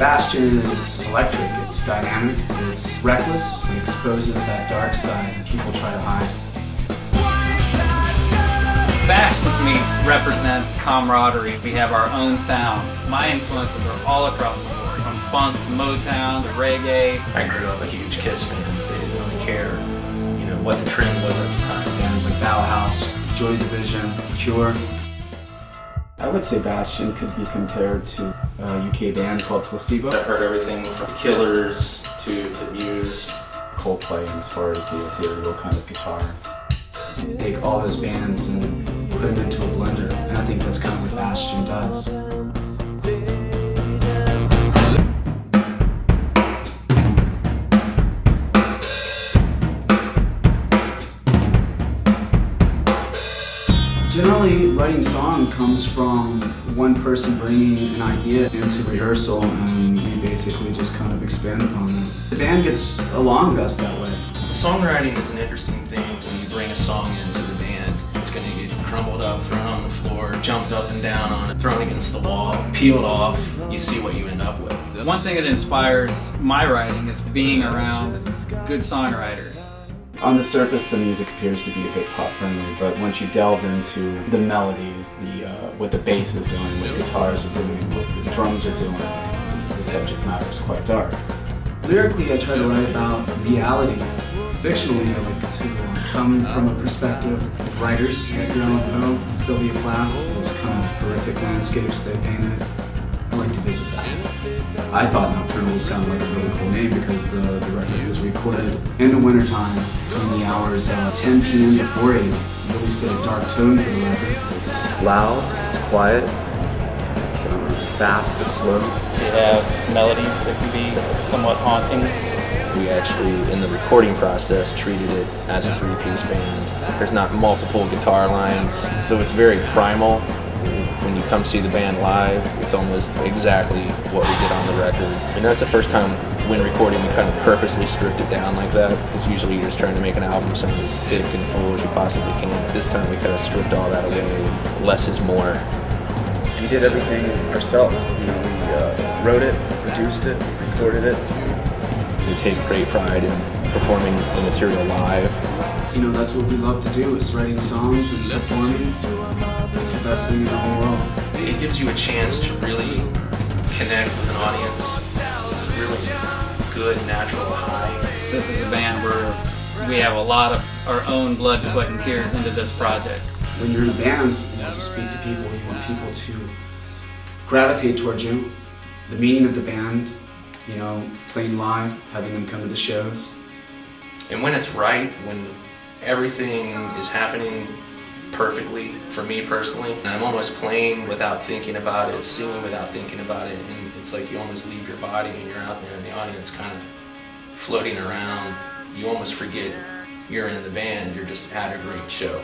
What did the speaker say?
Bastion is electric, it's dynamic, it's reckless, it exposes that dark side that people try to hide. Bastion to me represents camaraderie. We have our own sound. My influences are all across the board, from funk to Motown to reggae. I grew up a huge Kiss fan. They didn't really care, what the trend was at the time. Bands like Bauhaus, Joy Division, Cure. I would say Bastion could be compared to a UK band called Placebo. I've heard everything from Killers to The Muse. Coldplay as far as the ethereal kind of guitar. Take all those bands and put them into a blender, and I think that's kind of what Bastion does. Generally, writing songs comes from one person bringing an idea into rehearsal, and we basically just kind of expand upon it. The band gets along best that way. The songwriting is an interesting thing. When you bring a song into the band, it's going to get crumbled up, thrown on the floor, jumped up and down on it, thrown against the wall, peeled off. You see what you end up with. One thing that inspires my writing is being around good songwriters. On the surface, the music appears to be a bit pop-friendly, but once you delve into the melodies, what the bass is doing, what the guitars are doing, what the drums are doing, the subject matter is quite dark. Lyrically, I try to write about reality. Fictionally, I like to come from a perspective of writers, Edgar Allan Poe, Sylvia Plath, those kind of horrific landscapes they painted. I like to visit that. I thought Nocturnal would sound like a really cool name because the record was recorded in the wintertime between the hours 10 p.m. to 4 a.m. Really set a dark tone for the record. It's loud, it's quiet, it's fast, it's slow. You have melodies that can be somewhat haunting. We actually, in the recording process, treated it as a three-piece band. There's not multiple guitar lines, so it's very primal. When you come see the band live, it's almost exactly what we did on the record. And that's the first time when recording we kind of purposely stripped it down like that, because usually you're just trying to make an album sound as thick and full as you possibly can. This time we kind of stripped all that away. Less is more. We did everything ourselves. We wrote it, produced it, recorded it. We take great pride in performing the material live. That's what we love to do, is writing songs and performing. It's the best thing in the whole world. It gives you a chance to really connect with an audience. It's a really good, natural high. This is a band where we have a lot of our own blood, sweat, and tears into this project. When you're in a band, you want to speak to people, you want people to gravitate towards you. The meaning of the band, playing live, having them come to the shows. And when it's right, when everything is happening perfectly, for me personally, and I'm almost playing without thinking about it, singing without thinking about it, and it's like you almost leave your body and you're out there in the audience kind of floating around. You almost forget you're in the band, you're just at a great show.